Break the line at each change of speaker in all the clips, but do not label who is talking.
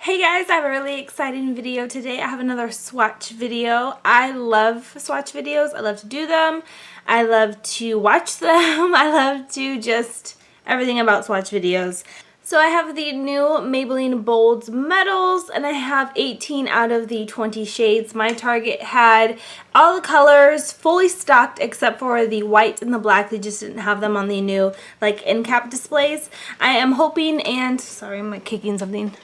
Hey guys, I have a really exciting video today. I have another swatch video. I love swatch videos. I love to do them. I love to watch them. I love to just everything about swatch videos. So I have the new Maybelline Bolds Metals and I have 18 out of the 20 shades. My Target had all the colors fully stocked except for the white and the black. They just didn't have them on the new like end cap displays. I am hoping and, sorry, I'm like kicking something.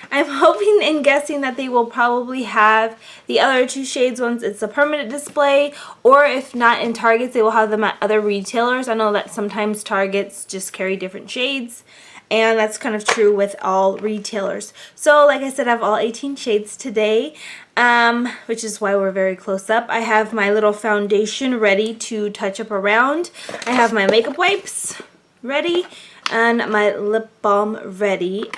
I'm hoping and guessing that they will probably have the other two shades once it's a permanent display, or if not in Targets, they will have them at other retailers. I know that sometimes Targets just carry different shades, and that's kind of true with all retailers. So like I said, I have all 18 shades today, which is why we're very close up. I have my little foundation ready to touch up around. I have my makeup wipes ready, and my lip balm ready.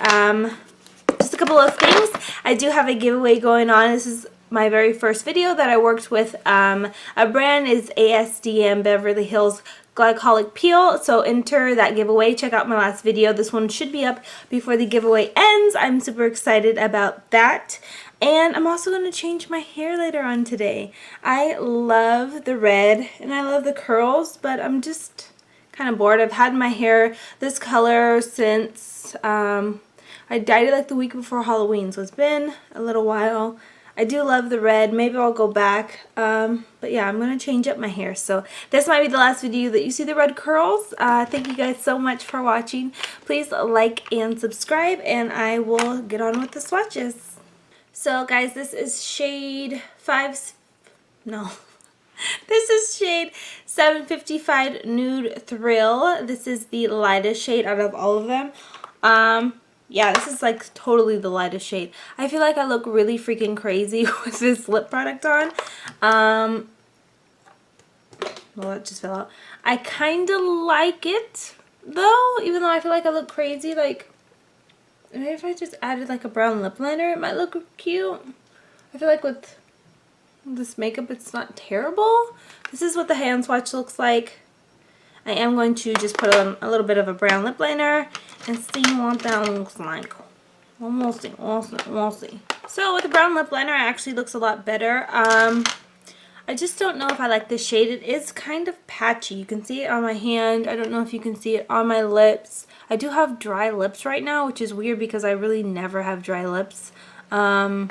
Just a couple of things. I do have a giveaway going on. This is my very first video that I worked with. A brand is ASDM Beverly Hills Glycolic Peel. So enter that giveaway. Check out my last video. This one should be up before the giveaway ends. I'm super excited about that. And I'm also going to change my hair later on today. I love the red and I love the curls, but I'm just kind of bored. I've had my hair this color since I dyed it like the week before Halloween, so it's been a little while. I do love the red. Maybe I'll go back. But yeah, I'm going to change up my hair. So this might be the last video that you see the red curls. Thank you guys so much for watching. Please like and subscribe, and I will get on with the swatches. So guys, this is shade 755 Nude Thrill. This is the lightest shade out of all of them. Yeah, this is like totally the lightest shade. I feel like I look really freaking crazy with this lip product on. Well, that just fell out. I kind of like it though, even though I feel like I look crazy. Like, maybe if I just added like a brown lip liner, it might look cute. I feel like with this makeup, it's not terrible. This is what the hand swatch looks like. I am going to just put on a little bit of a brown lip liner and see what that looks like. We'll see. So with the brown lip liner, it actually looks a lot better. I just don't know if I like this shade. It is kind of patchy. You can see it on my hand. I don't know if you can see it on my lips. I do have dry lips right now, which is weird because I really never have dry lips. Because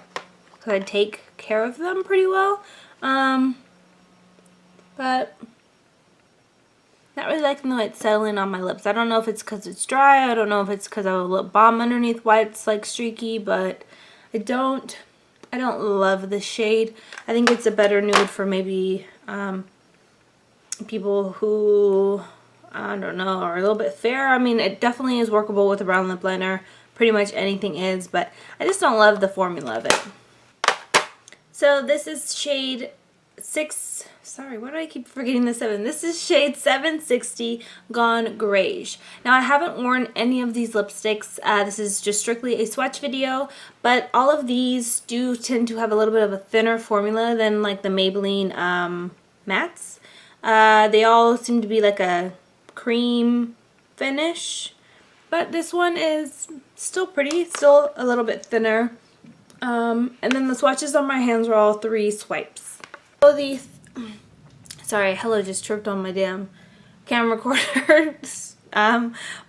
I take care of them pretty well. But not really liking the way it's settling on my lips. I don't know if it's because it's dry. I don't know if it's because I have a lip balm underneath why it's like streaky, but I don't love the shade. I think it's a better nude for maybe people who, I don't know, are a little bit fair. I mean, it definitely is workable with a brown lip liner. Pretty much anything is, but I just don't love the formula of it. So this is shade 6. Sorry, why do I keep forgetting the 7? This is shade 760 Gone Griege. Now, I haven't worn any of these lipsticks. This is just strictly a swatch video, but all of these do tend to have a little bit of a thinner formula than like the Maybelline mattes. They all seem to be like a cream finish, but this one is still pretty, still a little bit thinner. And then the swatches on my hands are all 3 swipes. So sorry, hello just tripped on my damn camera recorder.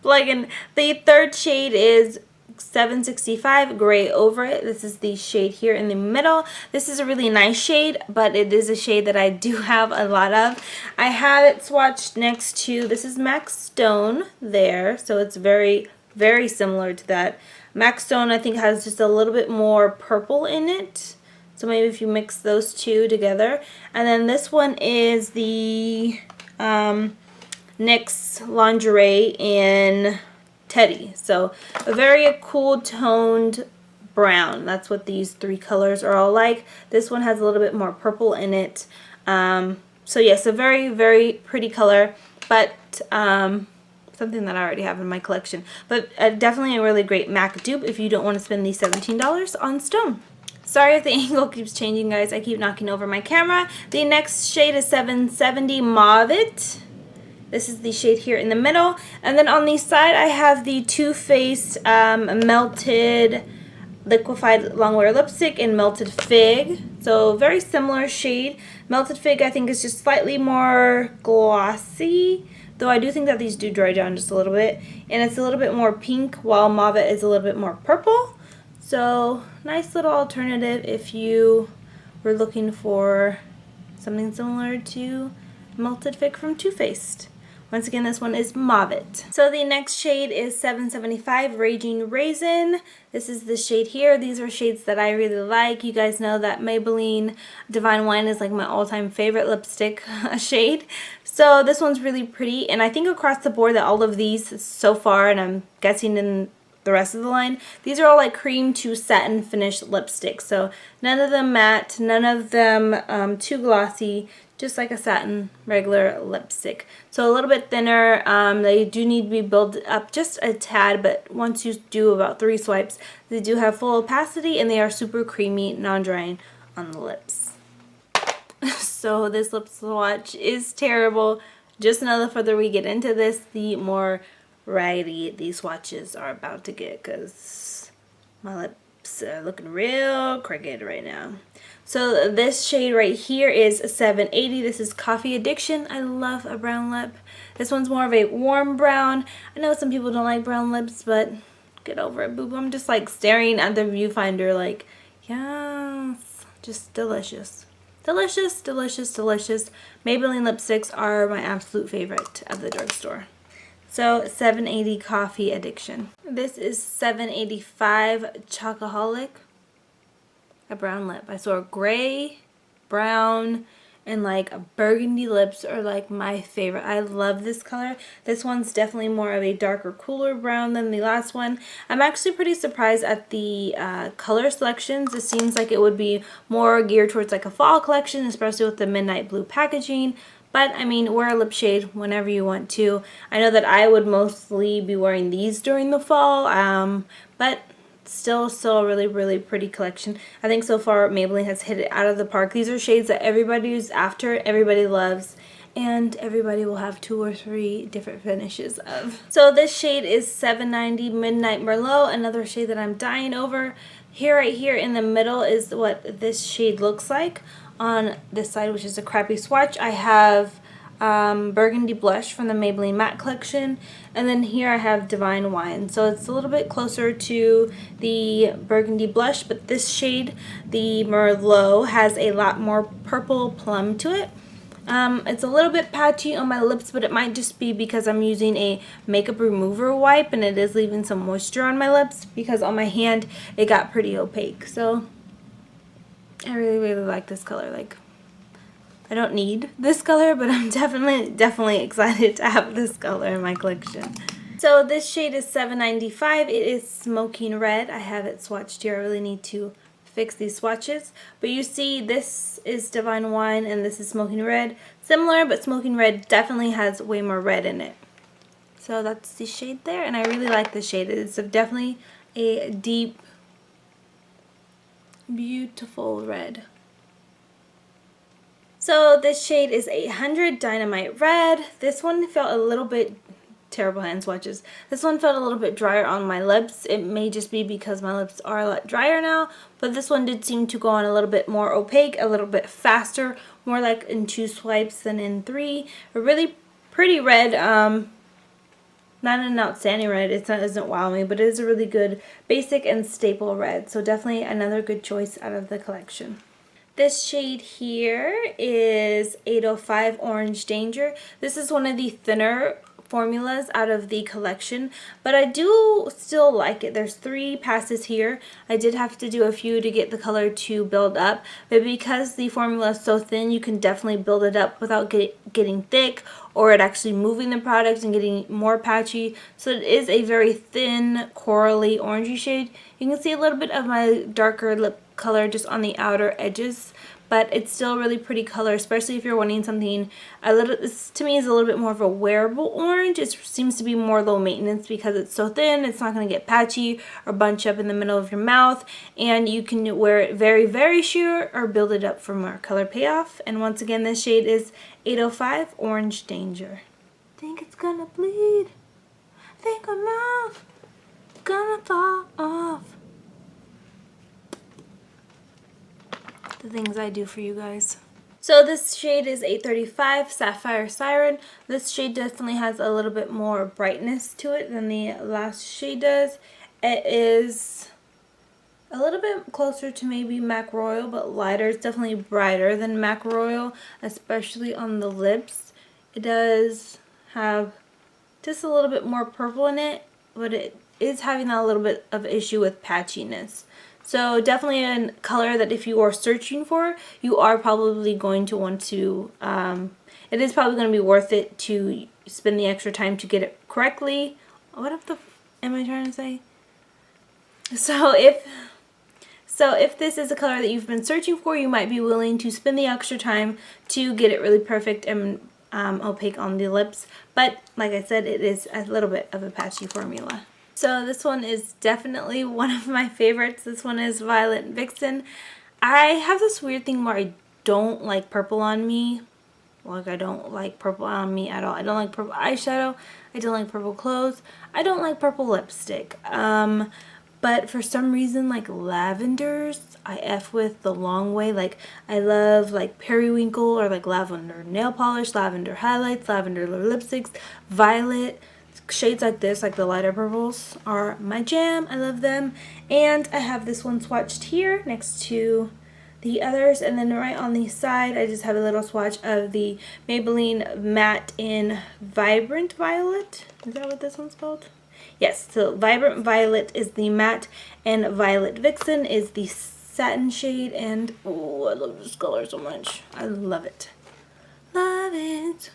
Plug-in. The third shade is 765 Gray Over It. This is the shade here in the middle. This is a really nice shade, but it is a shade that I do have a lot of. I have it swatched next to, this is MAC Stone there, so it's very, very similar to that. MAC Stone, I think, has just a little bit more purple in it. So maybe if you mix those two together. And then this one is the NYX Lingerie in Teddy. So a very cool toned brown. That's what these 3 colors are all like. This one has a little bit more purple in it. So yes, a very, very pretty color. But something that I already have in my collection. But definitely a really great MAC dupe if you don't want to spend the $17 on Stone. Sorry if the angle keeps changing, guys. I keep knocking over my camera. The next shade is 770 Mauve. This is the shade here in the middle. And then on the side, I have the Too Faced Melted liquefied longwear lipstick in Melted Fig. So very similar shade. Melted Fig I think is just slightly more glossy, though I do think that these do dry down just a little bit. And it's a little bit more pink, while Mauve is a little bit more purple. So nice little alternative if you were looking for something similar to Melted Fig from Too Faced. Once again, this one is Mauve. So the next shade is 775 Raging Raisin. This is the shade here. These are shades that I really like. You guys know that Maybelline Divine Wine is like my all-time favorite lipstick shade. So this one's really pretty, and I think across the board that all of these so far, and I'm guessing in the rest of the line, these are all like cream to satin finish lipsticks. So none of them matte, none of them too glossy, just like a satin regular lipstick. So a little bit thinner. They do need to be built up just a tad, but once you do about 3 swipes, they do have full opacity and they are super creamy, non-drying on the lips. So this lip swatch is terrible. Just know the further we get into this, the more raggedy these swatches are about to get, because my lips are looking real crooked right now. So this shade right here is 780. This is Coffee Addiction. I love a brown lip. This one's more of a warm brown. I know some people don't like brown lips, but get over it, boo-boo. I'm just like staring at the viewfinder like, yes, just delicious. Delicious, delicious, delicious. Maybelline lipsticks are my absolute favorite at the drugstore. So 780 Coffee Addiction. This is 785 Chocoholic. A brown lip. I saw gray, brown, and like burgundy lips are like my favorite. I love this color. This one's definitely more of a darker, cooler brown than the last one. I'm actually pretty surprised at the color selections. It seems like it would be more geared towards like a fall collection, especially with the midnight blue packaging. But, I mean, wear a lip shade whenever you want to. I know that I would mostly be wearing these during the fall, but still a really, really pretty collection. I think so far Maybelline has hit it out of the park. These are shades that everybody's after, everybody loves, and everybody will have 2 or 3 different finishes of. So this shade is 790 Midnight Merlot, another shade that I'm dying over. Here, right here in the middle is what this shade looks like. On this side, which is a crappy swatch, I have Burgundy Blush from the Maybelline Matte Collection, and then here I have Divine Wine. So it's a little bit closer to the Burgundy Blush, but this shade, the Merlot, has a lot more purple plum to it. It's a little bit patchy on my lips, but it might just be because I'm using a makeup remover wipe and it is leaving some moisture on my lips, because on my hand it got pretty opaque. So I really, really like this color. Like, I don't need this color, but I'm definitely excited to have this color in my collection. So this shade is 795. It is Smoking Red. I have it swatched here. I really need to fix these swatches. But you see, this is Divine Wine and this is Smoking Red. Similar, but Smoking Red definitely has way more red in it. So that's the shade there, and I really like the shade. It's definitely a deep, beautiful red. So this shade is 800 Dynamite Red. This one felt a little bit, terrible hand swatches. This one felt a little bit drier on my lips. It may just be because my lips are a lot drier now, but this one did seem to go on a little bit more opaque, a little bit faster, more like in 2 swipes than in 3. A really pretty red, not an outstanding red. It doesn't wow me, but it is a really good basic and staple red. So definitely another good choice out of the collection. This shade here is 805 Orange Danger. This is one of the thinner formulas out of the collection, but I do still like it. There's 3 passes here. I did have to do a few to get the color to build up, but because the formula is so thin, you can definitely build it up without getting thick or it actually moving the product and getting more patchy. So it is a very thin, corally orangey shade. You can see a little bit of my darker lip color just on the outer edges, but it's still a really pretty color, especially if you're wanting something a little, this to me is a little bit more of a wearable orange. It seems to be more low maintenance because it's so thin. It's not going to get patchy or bunch up in the middle of your mouth, and you can wear it very, very sheer or build it up for more color payoff. And once again, this shade is 805 Orange Danger. Think it's gonna bleed. Think my mouth gonna fall off. the things I do for you guys. So this shade is 835 Sapphire Siren. This shade definitely has a little bit more brightness to it than the last shade does. It is a little bit closer to maybe Mac Royal, but lighter. It's definitely brighter than Mac Royal, especially on the lips. It does have just a little bit more purple in it, but it is having a little bit of issue with patchiness. So definitely a color that if you are searching for, you are probably going to want to, it is probably going to be worth it to spend the extra time to get it correctly. What am I trying to say? So if this is a color that you've been searching for, you might be willing to spend the extra time to get it really perfect and opaque on the lips. But like I said, it is a little bit of a patchy formula. So this one is definitely one of my favorites. This one is Violet Vixen. I have this weird thing where I don't like purple on me. Like, I don't like purple on me at all. I don't like purple eyeshadow. I don't like purple clothes. I don't like purple lipstick. But for some reason, like lavenders, I F with the long way. Like, I love like periwinkle or like lavender nail polish, lavender highlights, lavender lipsticks, violet. Shades like this, like the lighter purples, are my jam. I love them. And I have this one swatched here next to the others. And then right on the side, I just have a little swatch of the Maybelline Matte in Vibrant Violet. Is that what this one's called? Yes, so Vibrant Violet is the matte, and Violet Vixen is the satin shade. And oh, I love this color so much. I love it. Love it.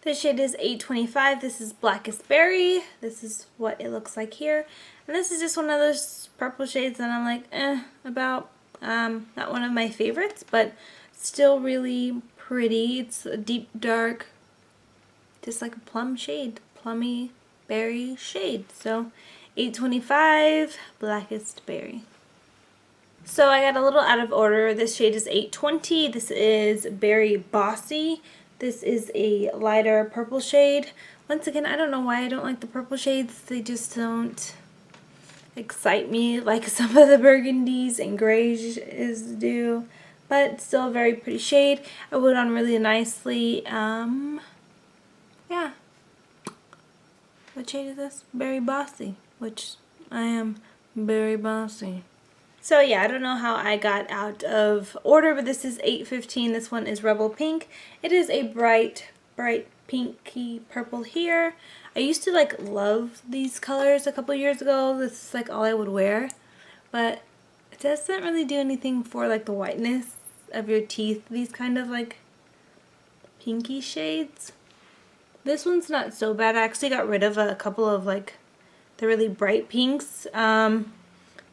This shade is 825. This is Blackest Berry. This is what it looks like here. And this is just one of those purple shades that I'm like, about. Not one of my favorites, but still really pretty. It's a deep dark, just like a plum shade. Plummy berry shade. So 825, Blackest Berry. So I got a little out of order. This shade is 820. This is Berry Bossy. This is a lighter purple shade. Once again, I don't know why I don't like the purple shades. They just don't excite me like some of the burgundies and grays do. But still a very pretty shade. I put on really nicely. Yeah. What shade is this? Berry Bossy, which I am very bossy. So yeah, I don't know how I got out of order, but this is 815. This one is Rebel Pink. It is a bright pinky purple here. I used to like love these colors a couple years ago. This is like all I would wear, but it doesn't really do anything for like the whiteness of your teeth. These kind of like pinky shades. This one's not so bad. I actually got rid of a couple of like the really bright pinks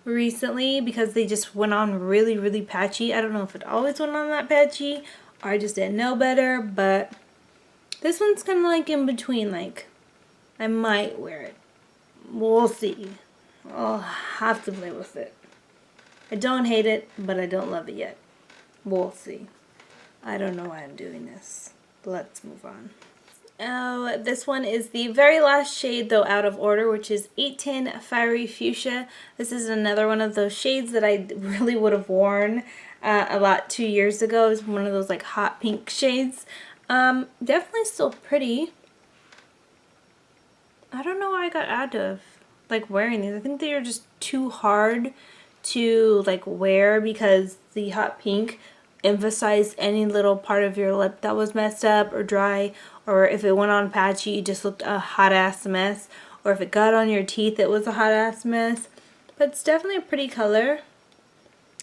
recently because they just went on really patchy. I don't know if it always went on that patchy or I just didn't know better, but this one's kind of like in between. Like, I might wear it. We'll see. I'll have to play with it. I don't hate it, but I don't love it yet. We'll see. I don't know why I'm doing this. Let's move on. Oh, this one is the very last shade, though out of order, which is 810 Fiery Fuchsia. This is another one of those shades that I really would have worn a lot 2 years ago. It's one of those like hot pink shades. Definitely still pretty. I don't know why I got out of like wearing these. I think they are just too hard to like wear because the hot pink emphasized any little part of your lip that was messed up or dry, or if it went on patchy, it just looked a hot ass mess, or if it got on your teeth, it was a hot ass mess. But it's definitely a pretty color.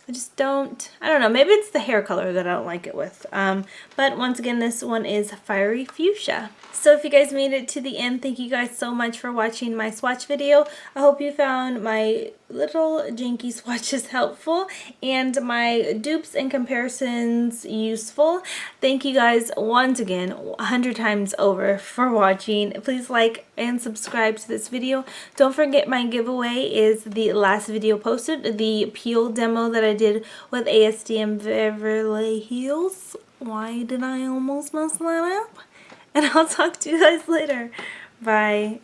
I just don't, I don't know, maybe it's the hair color that I don't like it with. But once again, this one is Fiery Fuchsia. So if you guys made it to the end, thank you guys so much for watching my swatch video. I hope you found my little janky swatches helpful and my dupes and comparisons useful. Thank you guys once again 100 times over for watching. Please like and subscribe to this video. Don't forget my giveaway is the last video posted, the peel demo that I did with ASDM Beverly Hills. Why did I almost mess that up? And I'll talk to you guys later. Bye.